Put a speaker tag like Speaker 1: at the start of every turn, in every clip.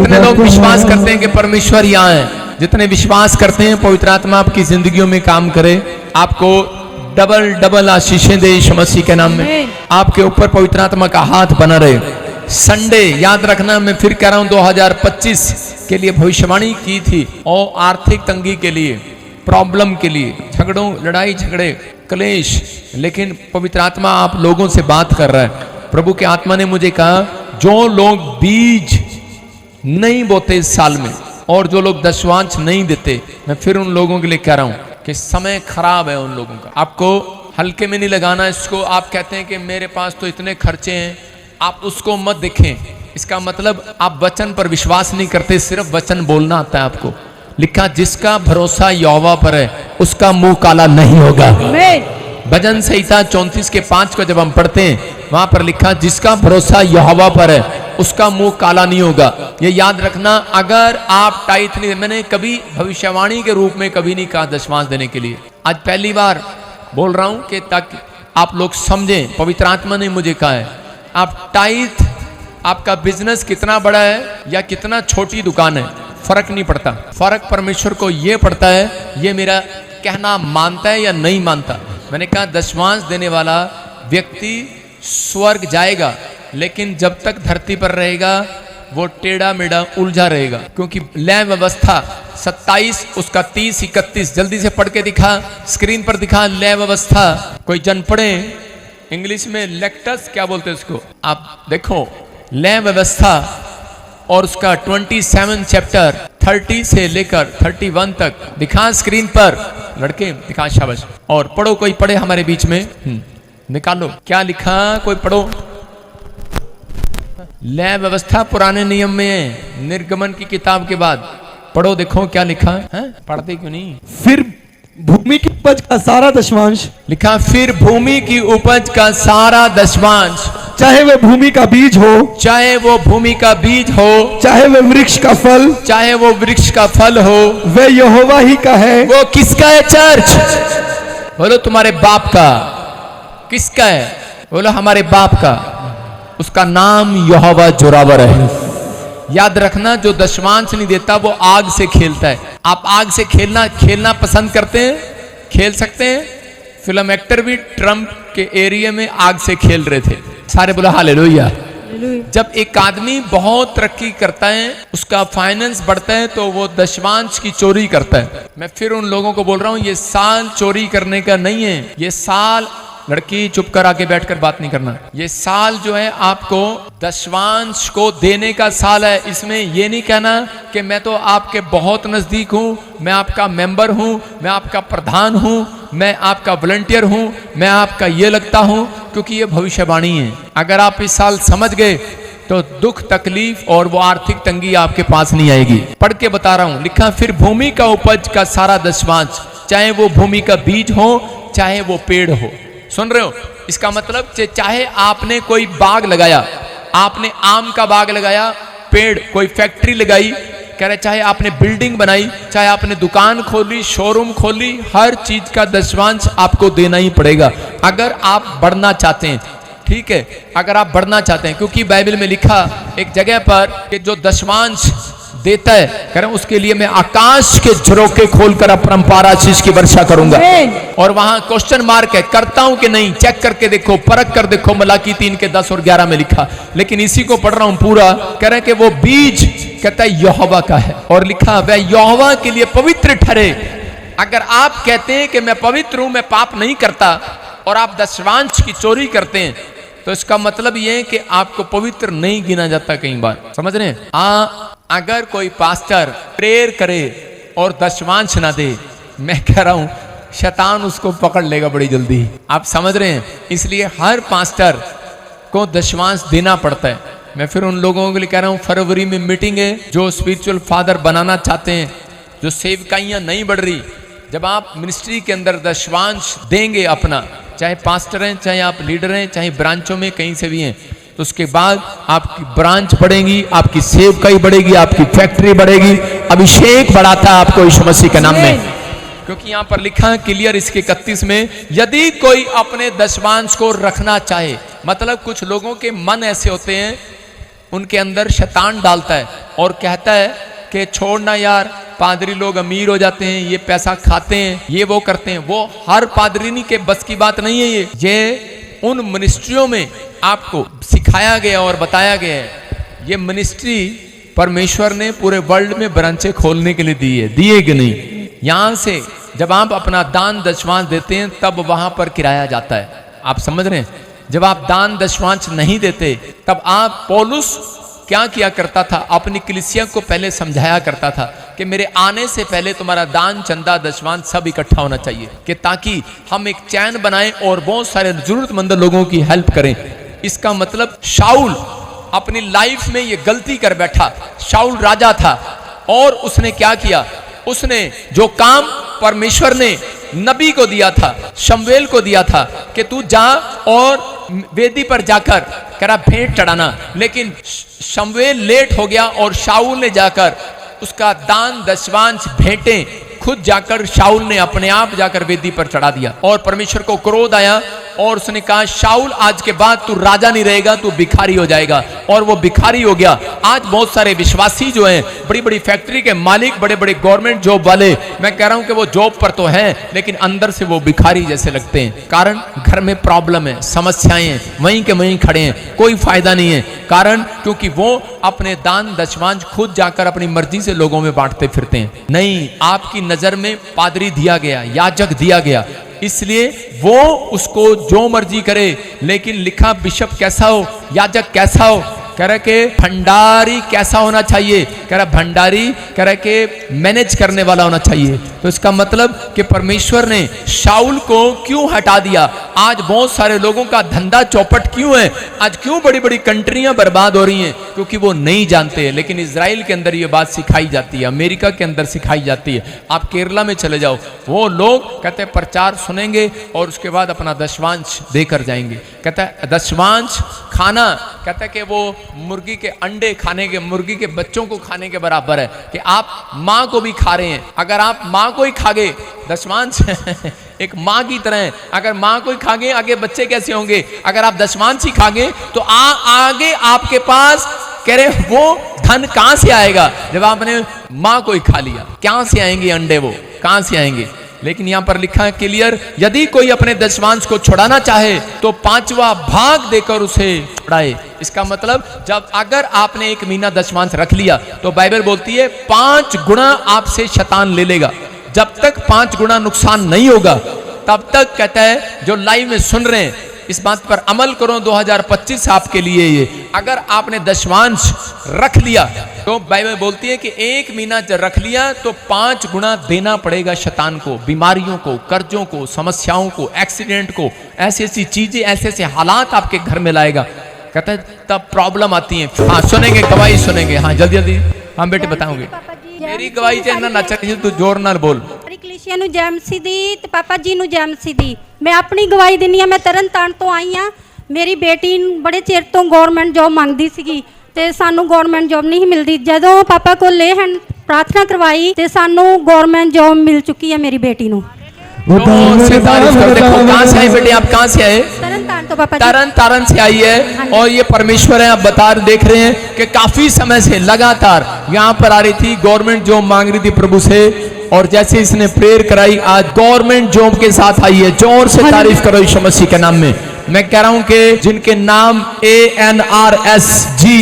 Speaker 1: जितने लोग विश्वास करते हैं कि परमेश्वर यहाँ है, जितने विश्वास करते हैं पवित्र आत्मा आपकी जिंदगियों में काम करे, आपको डबल डबल आशीषें दे यीशु मसीह के नाम में। आपके ऊपर पवित्र आत्मा का हाथ बना रहे। संडे याद रखना, मैं फिर कह रहा हूं 2025 के लिए भविष्यवाणी की थी, और आर्थिक तंगी के लिए, प्रॉब्लम के लिए, झगड़ों, लड़ाई झगड़े, क्लेश, लेकिन पवित्र आत्मा आप लोगों से बात कर रहा है। प्रभु के आत्मा ने मुझे कहा, जो लोग बीज नहीं बोते इस साल में और जो लोग दशवांश नहीं देते, मैं फिर उन लोगों के लिए कह रहा हूं कि समय खराब है उन लोगों का। आपको हल्के में नहीं लगाना इसको। आप कहते हैं कि मेरे पास तो इतने खर्चे हैं, आप उसको मत देखें। इसका मतलब आप वचन पर विश्वास नहीं करते, सिर्फ वचन बोलना आता है आपको। लिखा, जिसका भरोसा यहोवा पर है उसका मुंह काला नहीं होगा। भजन संहिता 34 के 5 को जब हम पढ़ते हैं, वहां पर लिखा, जिसका भरोसा यहोवा पर है उसका मुंह काला नहीं होगा। ये याद रखना। अगर आप टाइथ नहीं, मैंने कभी भविष्यवाणी के रूप में कभी नहीं कहा दशमांश देने के लिए, आज पहली बार बोल रहा हूं कि ताकि आप लोग समझें, पवित्र आत्मा ने मुझे कहा है। आप टाइथ, आपका बिजनेस कितना बड़ा है या कितना छोटी दुकान है, फर्क नहीं पड़ता। फर्क परमेश्वर को यह पड़ता है, ये मेरा कहना मानता है या नहीं मानता। मैंने कहा दशमांश देने वाला व्यक्ति स्वर्ग जाएगा, लेकिन जब तक धरती पर रहेगा वो टेढ़ा मेढ़ा उलझा रहेगा, क्योंकि लय व्यवस्था 27 उसका 30 31 जल्दी से पढ़ के दिखा, स्क्रीन पर दिखा। लय व्यवस्था कोई जन पढ़े, इंग्लिश में लेक्टस क्या बोलते हैं उसको, आप देखो। लय व्यवस्था और उसका 27 चैप्टर 30 से लेकर 31 तक दिखा स्क्रीन पर, लड़के दिखा, शाबाश। और पढ़ो, कोई पढ़े हमारे बीच में, निकालो क्या लिखा, कोई पढ़ो। लय व्यवस्था पुराने नियम में है, निर्गमन की किताब के बाद पढ़ो, देखो क्या लिखा है। पढ़ते क्यों नहीं?
Speaker 2: फिर भूमि की उपज का सारा दशमांश,
Speaker 1: लिखा, फिर भूमि की उपज का सारा दशमांश,
Speaker 2: चाहे वह भूमि का बीज हो,
Speaker 1: चाहे वो भूमि का बीज हो,
Speaker 2: चाहे वह वृक्ष का फल,
Speaker 1: चाहे वो वृक्ष का फल हो,
Speaker 2: वह यहोवा ही का है।
Speaker 1: वो किसका है? चर्च बोलो, तुम्हारे बाप का। किसका है? बोलो, हमारे बाप का। उसका नाम यहोवा जोरावर है। याद रखना, जो दशमांश नहीं देता वो आग से खेलता है। आप आग से खेलना पसंद करते हैं? खेल सकते हैं? फिल्म एक्टर भी ट्रम्प के एरिया में आग से खेल रहे थे। सारे बोला हालेलुया। जब एक आदमी बहुत तरक्की करता है, उसका फाइनेंस बढ़ता है, तो वो दशमांश की चोरी करता है। मैं फिर उन लोगों को बोल रहा हूं, ये साल चोरी करने का नहीं है। ये साल, लड़की चुप कर आके बैठकर बात नहीं करना, ये साल जो है आपको दशमांश को देने का साल है। इसमें ये नहीं कहना कि मैं तो आपके बहुत नजदीक हूं, मैं आपका मेंबर हूं, मैं आपका प्रधान हूं, मैं आपका वॉलंटियर हूं, मैं आपका ये लगता हूं, क्योंकि ये भविष्यवाणी है। अगर आप इस साल समझ गए तो दुख, तकलीफ और वो आर्थिक तंगी आपके पास नहीं आएगी। पढ़ के बता रहा हूं, लिखा, फिर भूमि का उपज का सारा दशमांश, चाहे वो भूमि का बीज हो, चाहे वो पेड़ हो। सुन रहे हो? इसका मतलब चाहे आपने कोई बाग लगाया, आपने आम का बाग लगाया, पेड़, कोई फैक्ट्री लगाई, कह रहे, चाहे आपने बिल्डिंग बनाई, चाहे आपने दुकान खोली, शोरूम खोली, हर चीज का दशमांश आपको देना ही पड़ेगा अगर आप बढ़ना चाहते हैं। ठीक है, अगर आप बढ़ना चाहते हैं, क्योंकि बाइबल में लिखा एक जगह पर कि जो दशमांश देता है, कह रहे उसके लिए मैं आकाश के झरोखे खोलकर अपरंपार आशीष की वर्षा करूंगा। और वहां क्वेश्चन मार्क है, करता हूं कि नहीं, चेक करके देखो, परख कर देखो। मलाकी 3 के 10 और 11 में लिखा, लेकिन इसी को पढ़ रहा हूं पूरा। कह रहे कि वो बीज, कहता है यहोवा का है, और लिखा वह यहोवा के लिए पवित्र ठहरे। अगर आप कहते हैं कि मैं पवित्र हूं, मैं पाप नहीं करता, और आप दशमांश की चोरी करते हैं, तो इसका मतलब यह है कि आपको पवित्र नहीं गिना जाता। कई बार समझ रहे हैं? अगर कोई पास्टर प्रेयर करे और दशमांश ना दे, मैं कह रहा हूं शैतान उसको पकड़ लेगा बड़ी जल्दी। आप समझ रहे हैं? इसलिए हर पास्टर को दशमांश देना पड़ता है। मैं फिर उन लोगों के लिए कह रहा हूं, फरवरी में मीटिंग है, जो स्पिरिचुअल फादर बनाना चाहते हैं, जो सेवकाइयां नहीं बढ़ रही, जब आप मिनिस्ट्री के अंदर दशमांश देंगे अपना, चाहे पास्टर हैं, चाहे आप लीडर हैं, चाहे ब्रांचों में कहीं से भी हैं, तो उसके बाद आपकी ब्रांच बढ़ेगी, आपकी सेवकाई बढ़ेगी, आपकी फैक्ट्री बढ़ेगी, अभिषेक बढ़ाता है आपको यीशु मसीह के नाम में। क्योंकि यहां पर लिखा है क्लियर इसके 31 में, यदि कोई अपने दशमांश को रखना चाहे, मतलब कुछ लोगों के मन ऐसे होते हैं, उनके अंदर शैतान डालता है और कहता है कि छोड़ना यार, पादरी लोग अमीर हो जाते हैं, ये पैसा खाते हैं, ये वो करते हैं। वो हर पादरी के बस की बात नहीं है। ये उन मिनिस्ट्रियों में आपको सिखाया गया और बताया गया है। ये मिनिस्ट्री परमेश्वर ने पूरे वर्ल्ड में ब्रांचें खोलने के लिए दी है, दिए कि नहीं? यहां से जब आप अपना दान दशमांश देते हैं तब वहां पर किराया जाता है। आप समझ रहे हैं? जब आप दान दशमांश नहीं देते तब आप, पौलुस क्या किया करता था, अपनी कलीसिया को पहले समझाया करता था कि मेरे आने से पहले तुम्हारा दान चंदा दशमांश सब इकट्ठा होना चाहिए, कि ताकि हम एक चैन बनाएं और बहुत सारे जरूरतमंद लोगों की हेल्प करें। इसका मतलब शाऊल अपनी लाइफ में ये गलती कर बैठा। शाऊल राजा था और उसने क्या किया, उसने जो काम परमेश्वर ने नबी को दिया था, शमूएल को दिया था कि तू जा और वेदी पर जाकर करा भेंट चढ़ाना, लेकिन शमूएल लेट हो गया और शाऊल ने जाकर उसका दान दशमांश भेंटें खुद जाकर शाऊल ने अपने आप जाकर वेदी पर चढ़ा दिया। और परमेश्वर को क्रोध आया और उसने कहा शाऊल आज के बाद तू राजा नहीं रहेगा, तू भिखारी हो जाएगा। और वो भिखारी हो गया। आज बहुत सारे विश्वासी जो हैं, बड़ी बड़ी फैक्ट्री के मालिक, बड़े बड़े गवर्नमेंट जॉब वाले, मैं कह रहा हूं कि वो जॉब पर तो हैं लेकिन अंदर से वो भिखारी जैसे लगते हैं। कारण घर में प्रॉब्लम है, समस्याएं हैं, वहीं के वहीं खड़े हैं, कोई फायदा नहीं है। कारण क्योंकि वो अपने दान दशमांश खुद जाकर अपनी मर्जी से लोगों में बांटते फिरते हैं। नहीं, आपकी नजर में पादरी दिया गया, याजक दिया गया, इसलिए वो उसको जो मर्जी करे। लेकिन लिखा बिशप कैसा हो, याजक कैसा हो, कह रहा कि भंडारी कैसा होना चाहिए, कह रहा भंडारी कह रहा कि मैनेज करने वाला होना चाहिए। तो इसका मतलब कि परमेश्वर ने शाऊल को क्यों हटा दिया? आज बहुत सारे लोगों का धंधा चौपट क्यों है? आज क्यों बड़ी बड़ी कंट्रियां बर्बाद हो रही हैं? क्योंकि वो नहीं जानते। लेकिन इजराइल के अंदर ये बात सिखाई जाती है, अमेरिका के अंदर सिखाई जाती है। आप केरला में चले जाओ, वो लोग कहते हैं प्रचार सुनेंगे और उसके बाद अपना दशमांश देकर जाएंगे। कहता है दशमांश खाना, कहता है कि वो मुर्गी के अंडे खाने के, मुर्गी के बच्चों को खाने के बराबर है, कि आप माँ को भी खा रहे हैं। अगर आप माँ को ही खागे, दशमांश एक माँ की तरह है, अगर माँ को ही खागे आगे बच्चे कैसे होंगे? अगर आप दशमांश ही खागे तो आगे आपके पास कह रहे वो धन कहां से आएगा? जब आपने माँ को ही खा लिया, कहां से आएंगे अंडे? वो कहां से आएंगे? लेकिन यहां पर लिखा है क्लियर, यदि कोई अपने दशमांश को छुड़ाना चाहे तो 5वां भाग देकर उसे छुड़ाए। इसका मतलब जब अगर आपने 1 महीना दशमांश रख लिया तो बाइबल बोलती है 5 गुना आपसे शैतान ले लेगा। जब तक 5 गुना नुकसान नहीं होगा तब तक, कहता है जो लाइव में सुन रहे हैं इस बात पर अमल करो। 2025 आपके लिए ये, अगर आपने दशमांश रख लिया तो बाइबल बोलती है कि 1 महीना जब रख लिया तो 5 गुना देना पड़ेगा शैतान को, बीमारियों को, कर्जों को, समस्याओं को, एक्सीडेंट को, ऐसी ऐसी चीजें, ऐसे ऐसे हालात आपके घर में लाएगा। कहता है तब प्रॉब्लम आती है। हाँ सुनेंगे, गवाही सुनेंगे। हाँ जल्दी जल्दी, हाँ बेटे बताऊंगे। मेरी गवाही चाहे ना चाहिए तू जोर नाल बोल।
Speaker 3: ਕਲੀਸੀਆ ਨੂੰ ਜੈਮਸੀ ਦੀ ਤੇ ਪਾਪਾ ਜੀ ਨੂੰ ਜੈਮਸੀ ਦੀ ਮੈਂ ਆਪਣੀ ਗਵਾਹੀ ਦਿੰਨੀ ਆ। ਮੈਂ ਤਰਨਤਾਰਨ ਤੋਂ ਆਈ ਆ। ਮੇਰੀ ਬੇਟੀ ਬੜੇ ਚਿਰ ਤੋਂ ਗਵਰਨਮੈਂਟ ਜੌਬ ਮੰਗਦੀ ਸੀਗੀ ਤੇ ਸਾਨੂੰ ਗਵਰਨਮੈਂਟ ਜੌਬ ਨਹੀਂ ਮਿਲਦੀ। ਜਦੋਂ ਪਾਪਾ ਕੋਲ ਲੈ ਹਨ ਪ੍ਰਾਰਥਨਾ ਕਰਵਾਈ ਤੇ ਸਾਨੂੰ ਗਵਰਨਮੈਂਟ ਜੌਬ ਮਿਲ ਚੁੱਕੀ ਹੈ ਮੇਰੀ ਬੇਟੀ ਨੂੰ।
Speaker 1: देखो कहां से आए बेटे, आप कहां से आए?
Speaker 3: तरन तो पापा
Speaker 1: तरन तारण से आई है। और ये परमेश्वर है, आप बता देख रहे हैं कि काफी समय से लगातार यहाँ पर आ रही थी, गवर्नमेंट जॉब मांग रही थी प्रभु से। और जैसे इसने प्रेयर कराई आज गवर्नमेंट जॉब के साथ आई है। जोर से तारीफ करो यीशु मसीह के नाम में। मैं कह रहा हूं कि जिनके नाम ANRSGHP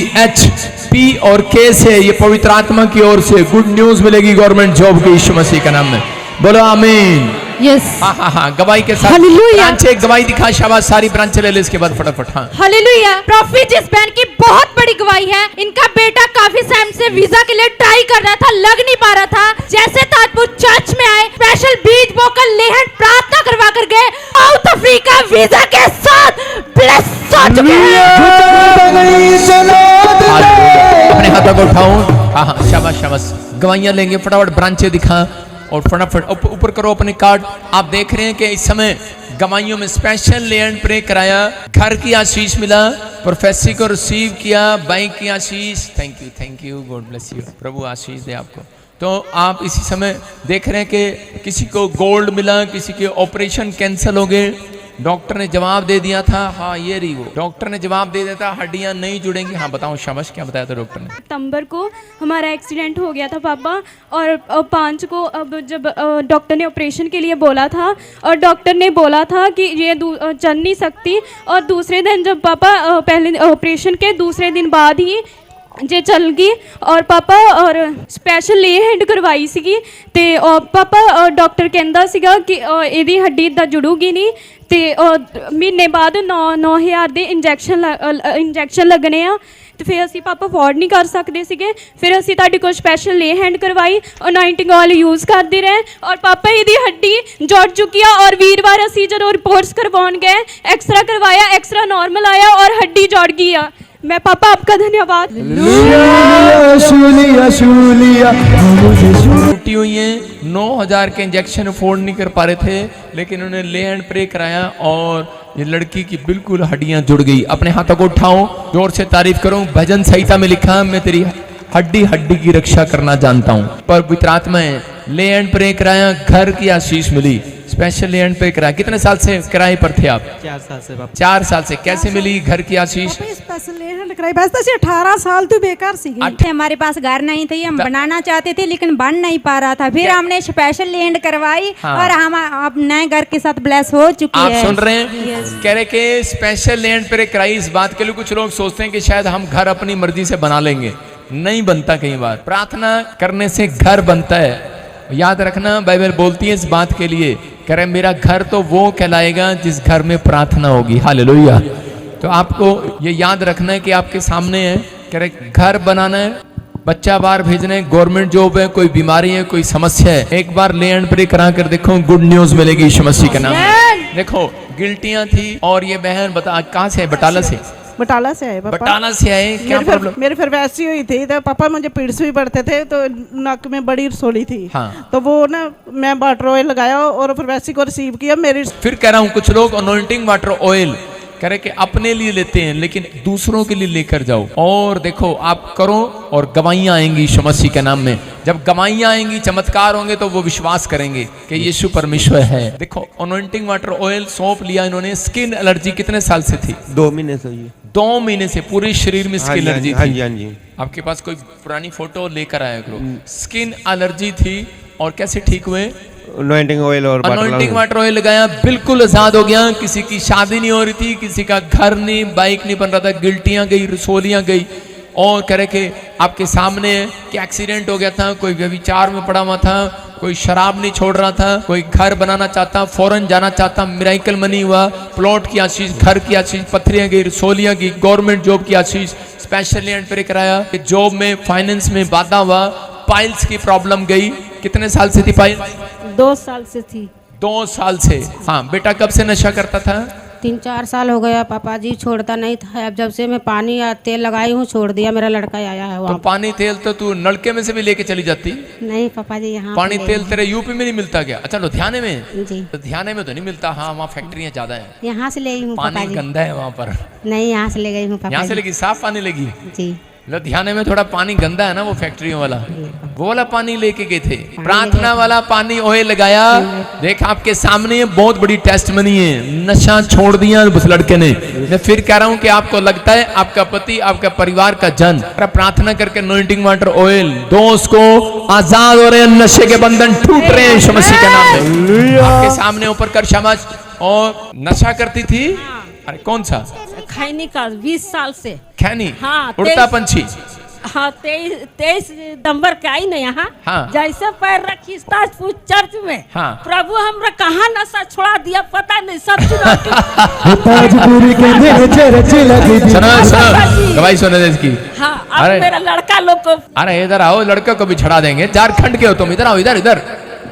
Speaker 1: और K से, ये पवित्र आत्मा की ओर से गुड न्यूज मिलेगी गवर्नमेंट जॉब के यीशु मसीह के नाम में। बोलो आमीन।
Speaker 3: यस
Speaker 1: हाँ गवाही के साथ ब्रांच एक गवाही दिखा, शाबाश। सारी ब्रांच ले ले इसके बाद फटाफट। हाँ
Speaker 3: हालेलुया। प्रॉफिट जिस बहन की बहुत बड़ी गवाही है, इनका बेटा काफी टाइम से वीजा के लिए ट्राई कर रहा था, लग नहीं पा रहा था। जैसे ताजपुर चर्च में आए, स्पेशल बीज बोकर लेहन प्रार्थना करवा कर गए, साउथ अफ्रीका वीजा के साथ ब्लेस हो चुके हैं।
Speaker 1: अपने हाथों को उठाओ। हाँ शाबाश शाबाश। गवाहियां लेंगे, फटाफट ब्रांचें दिखा और फटाफट ऊपर करो अपने कार्ड। आप देख रहे हैं कि इस समय गवाहियों में स्पेशल लैंड प्रे कराया, घर की आशीष मिला, प्रोफेसी को रिसीव किया, बैंक की आशीष। Thank you God bless you. प्रभु आशीष दे आपको। तो आप इसी समय देख रहे हैं कि किसी को गोल्ड मिला, किसी के ऑपरेशन कैंसिल हो गए, डॉक्टर ने जवाब दे दिया था, हाँ ये रही वो, डॉक्टर ने जवाब दे दिया था हड्डियां नहीं जुड़ेंगी। हाँ बताओ शाबाश, क्या बताया था डॉक्टर ने?
Speaker 4: सितंबर को हमारा एक्सीडेंट हो गया था पापा, और 5 को अब जब डॉक्टर ने ऑपरेशन के लिए बोला था, और डॉक्टर ने बोला था कि ये चल नहीं सकती, और दूसरे दिन जब पापा पहले ऑपरेशन के दूसरे दिन बाद ही जे चल गई, और पापा और स्पैशल ਲੇ ਹੈਂਡ ਕਰਵਾਈ ਸੀਗੀ ਤੇ ਪਾਪਾ ਡਾਕਟਰ ਕਹਿੰਦਾ ਸੀਗਾ ਕਿ ਇਹਦੀ ਹੱਡੀ ਇਦਾਂ ਜੁੜੂਗੀ ਨਹੀਂ, ਤੇ ਮਹੀਨੇ ਬਾਅਦ 9000 ਦੇ ਇੰਜੈਕਸ਼ਨ ਲੱਗਣੇ ਆ, ਤੇ ਫਿਰ ਅਸੀਂ ਪਾਪਾ ਅਫੋਰਡ ਨਹੀਂ ਕਰ ਸਕਦੇ ਸੀਗੇ। ਫਿਰ ਅਸੀਂ ਤੁਹਾਡੇ ਕੋਲ ਸਪੈਸ਼ਲ ਲੇ ਹੈਂਡ ਕਰਵਾਈ, ਅਨਾਇੰਟਿੰਗ ਆਇਲ ਯੂਜ਼ ਕਰਦੇ ਰਹੇ, ਔਰ ਪਾਪਾ ਇਹਦੀ ਹੱਡੀ ਜੁੜ ਚੁੱਕੀ ਆ। ਔਰ ਵੀਰਵਾਰ ਅਸੀਂ ਜਦੋਂ ਰਿਪੋਰਟਸ ਕਰਵਾਉਣ ਗਏ, ਐਕਸਰਾ ਕਰਵਾਇਆ, ਐਕਸਰਾ ਨਾਰਮਲ ਆਇਆ ਔਰ ਹੱਡੀ ਜੁੜ ਗਈ ਆ। मैं पापा आपका धन्यवाद।
Speaker 1: टूटी हुई है, 9000 के इंजेक्शन अफोर्ड नहीं कर पा रहे थे, लेकिन उन्होंने ले एंड प्रे कराया और ये लड़की की बिल्कुल हड्डियां जुड़ गई। अपने हाथों को उठाओ, जोर से तारीफ करो। भजन संहिता में लिखा, मैं तेरी हड्डी हड्डी की रक्षा करना जानता हूँ। पर पवित्र आत्मा है, ले एंड प्रे कराया, घर की आशीष मिली। स्पेशल ले एंड प्रे कराया। कितने साल से किराए पर थे आप?
Speaker 5: 4 साल से बाबा।
Speaker 1: 4 साल से। कैसे मिली घर की आशीष?
Speaker 6: स्पेशल ले हैंड कराई, बस 18 साल तो बेकार सी गई।
Speaker 7: हमारे पास घर नहीं थी, हम बनाना चाहते थे लेकिन बन नहीं पा रहा था, फिर हमने स्पेशल लैंड करवाई।
Speaker 1: हाँ।
Speaker 7: और हम अब नए घर के साथ ब्लेस हो चुकी
Speaker 1: आप
Speaker 7: है।
Speaker 1: सुन रहे हैं, कह रहे कि स्पेशल लैंड पर कराई। इस बात के लिए कुछ लोग सोचते हैं कि शायद हम घर अपनी मर्जी से बना लेंगे, नहीं बनता। कई बार प्रार्थना करने से घर बनता है। याद रखना, बाइबल बोलती है इस बात के लिए, कह रहे मेरा घर तो वो कहलाएगा जिस घर में प्रार्थना होगी। हालेलुया। तो आपको ये याद रखना है कि आपके सामने है, कह रहे घर बनाना है, बच्चा बाहर भेजना है, गवर्नमेंट जॉब है, कोई बीमारी है, कोई समस्या है, एक बार ले एंड प्रे करा कर देखो, गुड न्यूज मिलेगी यीशु मसीह के नाम। देखो गिल्टियां थी, और ये बहन बता कहाँ से है? बटाला से।
Speaker 6: बटाला से आए पापा।
Speaker 1: बटाला से आए, क्या प्रॉब्लम?
Speaker 6: मेरी फिर वैसी हुई थी, तो पापा मुझे पीड़स भी पड़ते थे, तो नक में बड़ी रसोली थी।
Speaker 1: हाँ।
Speaker 6: तो वो ना मैं वाटर ऑयल लगाया और फिर वैसी को रिसीव किया। मेरी
Speaker 1: फिर कह रहा हूं, कुछ लोग अनॉइंटिंग वाटर ऑयल कह रहे कि अपने लिए लेते हैं, लेकिन दूसरों के लिए लेकर जाओ। और देखो आप करो और गवाहियां आएंगी यीशु मसीह के नाम में। जब गवाहियां आएंगी, चमत्कार होंगे, तो वो विश्वास करेंगे कि यीशु परमेश्वर है। देखो अनॉइंटिंग वाटर ऑयल, सौंप लिया इन्होंने। स्किन एलर्जी कितने साल से थी?
Speaker 5: 2 महीने से हुई।
Speaker 1: 2 महीने से पूरे शरीर में स्किन एलर्जी
Speaker 5: हाँ
Speaker 1: थी।
Speaker 5: जी, हाँ जी।
Speaker 1: आपके पास कोई पुरानी फोटो लेकर आया करो। स्किन एलर्जी थी, और कैसे ठीक हुए?
Speaker 5: अनॉइंटिंग ऑयल और
Speaker 1: अनॉइंटिंग वाटर ऑयल लगाया, बिल्कुल आजाद हो गया। किसी की शादी नहीं हो रही थी, किसी का घर नहीं, बाइक नहीं बन रहा था, गिल्टियां गई, रसोलियां गई। और कह रहे कि आपके सामने कि एक्सीडेंट हो गया था, कोई व्यभिचार में पड़ा हुआ था, कोई शराब नहीं छोड़ रहा था, कोई घर बनाना चाहता, फौरन जाना चाहता, मिराइकल मनी हुआ, प्लॉट की आशीष, घर की आशीष, पत्थरियां गई, रसोलियां गई, गवर्नमेंट जॉब की आशीष, स्पेशल लैंड पर कराया। जॉब में, फाइनेंस में बाधा हुआ, पाइल्स की प्रॉब्लम गई। कितने साल से थी पाइल?
Speaker 8: 2 साल से थी।
Speaker 1: 2 साल से। हाँ बेटा, कब से नशा करता था?
Speaker 8: 3-4 साल हो गया पापा जी, छोड़ता नहीं था। अब जब से मैं पानी या तेल लगाई हूँ, छोड़ दिया। मेरा लड़का आया है
Speaker 1: तो
Speaker 8: वहाँ।
Speaker 1: पानी तेल तो तू नलके में से भी लेके चली जाती?
Speaker 8: नहीं पापा जी, यहाँ
Speaker 1: पानी
Speaker 8: पे
Speaker 1: तेल तेरे यूपी में नहीं मिलता क्या? अच्छा लुधियाने में?
Speaker 8: जी,
Speaker 1: लुधियाने में तो नहीं मिलता। हाँ वहाँ फैक्ट्रियाँ ज्यादा है,
Speaker 8: यहाँ से ले गई हूँ पापा
Speaker 1: पानी
Speaker 8: जी।
Speaker 1: गंदा है वहाँ पर।
Speaker 8: नहीं, यहाँ से ले गई हूँ पापा
Speaker 1: यहाँ से
Speaker 8: जी।
Speaker 1: लेगी, साफ पानी लेगी।
Speaker 8: जी,
Speaker 1: लुधियाने में थोड़ा पानी गंदा है ना, वो फैक्ट्रियों वाला, वो वाला पानी लेके गए थे। प्रार्थना वाला पानी ऑयल लगाया। देख आपके सामने बहुत बड़ी टेस्टमनी है, नशा छोड़ दिया उस लड़के ने। मैं फिर कह रहा हूं कि आपको लगता है आपका पति, आपका परिवार का जन प्रार्थना करके अनॉइंटिंग वाटर ऑयल दोस्त को आजाद हो रहे हैं, नशे के बंधन टूट रहे हैं यीशु मसीह के नाम में। आपके सामने ऊपर कर शाबाश। और नशा करती थी? अरे कौन सा?
Speaker 9: खैनी का 20 साल से।
Speaker 1: खैनी?
Speaker 9: हाँ,
Speaker 1: उड़ता पंछी।
Speaker 9: हाँ 23 नवंबर के आई ना यहाँ।
Speaker 1: हाँ।
Speaker 9: जैसे पैर रखी चर्च में।
Speaker 1: हाँ।
Speaker 9: प्रभु हमरा कहाँ नशा छोड़ा दिया पता नहीं, सब
Speaker 1: सुनो गवाही सुनो इसकी।
Speaker 9: हाँ अब मेरा लड़का लोग को।
Speaker 1: अरे इधर आओ, लड़के को भी छड़ा देंगे। झारखंड के हो तुम, इधर आओ, इधर इधर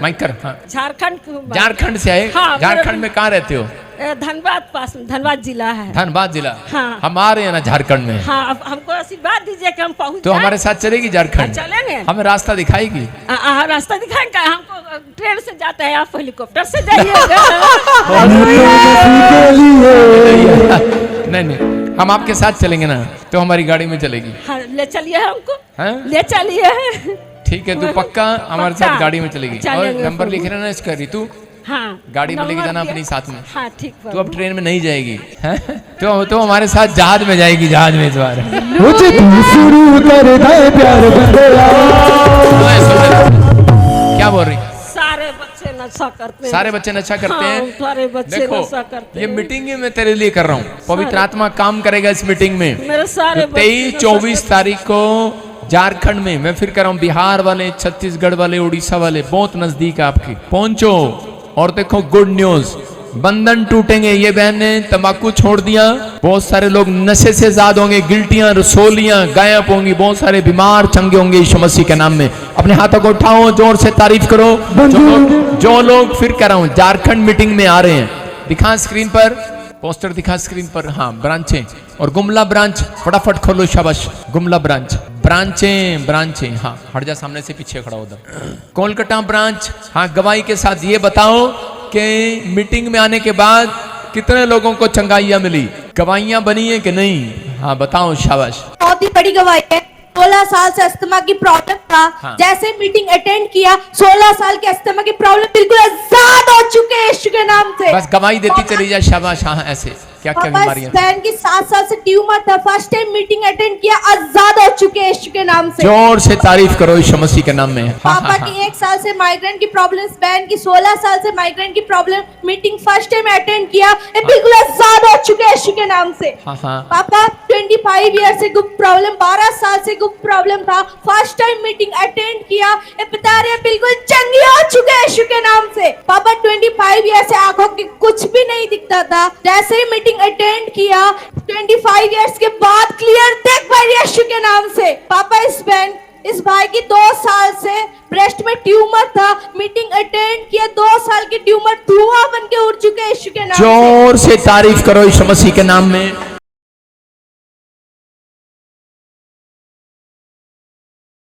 Speaker 1: माइक कर। हाँ। झारखंड से आए?
Speaker 9: हाँ,
Speaker 1: झारखंड में कहाँ रहते हो?
Speaker 9: धनबाद पास, धनबाद जिला है।
Speaker 1: धनबाद जिला?
Speaker 9: हाँ।
Speaker 1: हम आ रहे हैं ना झारखंड में।
Speaker 9: हाँ अब हमको आशीर्वाद दीजिए कि हम पहुँच
Speaker 1: तो हमारे साथ चलेगी झारखंड?
Speaker 9: चलेंगे।
Speaker 1: हमें रास्ता दिखाएगी?
Speaker 9: रास्ता दिखाएंगे। हमको ट्रेन से जाता है, आप हेलीकॉप्टर से जाइएगा।
Speaker 1: नहीं नहीं, हम आपके साथ चलेंगे ना, तो हमारी गाड़ी में चलेगी।
Speaker 9: हाँ, ले चलिए हमको।
Speaker 1: हाँ?
Speaker 9: ले चलिए।
Speaker 1: ठीक है, तू पक्का हमारे साथ गाड़ी में चलेगी। और
Speaker 9: चलेंगे।
Speaker 1: नंबर लिख रहे ना इसका, रितु
Speaker 9: हाँ
Speaker 1: गाड़ी में लेके
Speaker 9: नंबर
Speaker 1: जाना
Speaker 9: दिया।
Speaker 1: अपनी साथ में।
Speaker 9: हाँ ठीक
Speaker 1: तो अब ट्रेन में नहीं जाएगी हैं? तो हमारे साथ जहाज में जाएगी, जहाज में इस बार।
Speaker 2: मुझे तू शुरू कर दे प्यार बंदेया।
Speaker 1: क्या बोल रही?
Speaker 9: सारे बच्चे नशा करते हैं।
Speaker 1: सारे बच्चे नशा करते
Speaker 9: हाँ,
Speaker 1: हैं।
Speaker 9: सारे बच्चे
Speaker 1: देखो
Speaker 9: नशा करते
Speaker 1: ये
Speaker 9: हैं।
Speaker 1: मीटिंग ही मैं तेरे लिए कर रहा हूँ, पवित्र आत्मा काम करेगा इस मीटिंग में।
Speaker 9: मेरे सारे बच्चे
Speaker 1: 23-24 तारीख को झारखंड में, मैं फिर कर रहा हूँ, बिहार वाले, छत्तीसगढ़ वाले, उड़ीसा वाले, बहुत नजदीक आपके पहुंचो। और देखो गुड न्यूज, बंधन टूटेंगे। ये बहन ने तंबाकू छोड़ दिया, बहुत सारे लोग नशे से आजाद होंगे, गिल्टियां रसोलियां गायब होंगी, बहुत सारे बीमार चंगे होंगे यीशु मसीह के नाम में। अपने हाथों को उठाओ, जोर से तारीफ करो। जो लोग फिर कह रहा हूं झारखंड मीटिंग में आ रहे हैं, दिखा स्क्रीन पर, पोस्टर दिखा स्क्रीन पर। हाँ ब्रांचें, और गुमला ब्रांच फटाफट खोलो, शाबाश। गुमला ब्रांच, ब्रांचें। हाँ हट जा, सामने से पीछे खड़ा उधर। कोलकाता ब्रांच। हाँ गवाही के साथ ये बताओ कि मीटिंग में आने के बाद कितने लोगों को चंगाइयां मिली, गवाहियां बनी है कि नहीं? हाँ बताओ, शाबाश।
Speaker 10: बहुत ही बड़ी गवाही है। 16 साल से अस्थमा की प्रॉब्लम था।
Speaker 1: हाँ।
Speaker 10: जैसे मीटिंग अटेंड किया, 16 साल के अस्थमा की प्रॉब्लम बिल्कुल आजाद हो चुके हैं यीशु के नाम से।
Speaker 1: बस गवाही देती चली जाए, शाबाश। हाँ ऐसे क्या क्या
Speaker 10: पापा
Speaker 1: बीमारियां?
Speaker 10: बहन की 7 साल से ट्यूमर था, फर्स्ट टाइम मीटिंग अटेंड किया, आजाद हो चुके हैं यीशु के नाम से।
Speaker 1: जोर से तारीफ करो यीशु मसीह के नाम में। हाँ,
Speaker 10: पापा
Speaker 1: हाँ, हाँ।
Speaker 10: की 1 साल से माइग्रेन की प्रॉब्लम, बहन की 16 साल से माइग्रेन की problem, meeting first time attend किया, ये बिल्कुल आजाद हो चुके हैं यीशु के नाम से।
Speaker 1: हाँ, हाँ।
Speaker 10: पापा 25 ईयर से गुप्त प्रॉब्लम, 12 साल से गुप्त प्रॉब्लम था, फर्स्ट टाइम मीटिंग अटेंड किया, ये बता रहे हैं बिल्कुल चंगे हो चुके हैं यीशु के नाम से। पापा 25 ईयर से आंखों की कुछ भी नहीं दिखता था, जैसे ही मीटिंग अटेंड किया 25 इयर्स के बाद क्लियर देख पाए यीशु के नाम से। पापा इस भाई की 2 साल से ब्रेस्ट में ट्यूमर था, मीटिंग अटेंड किया, 2 साल की ट्यूमर धुआं बन के उड़ चुके यीशु के नाम से।
Speaker 1: जोर से तारीफ करो यीशु मसीह के नाम में।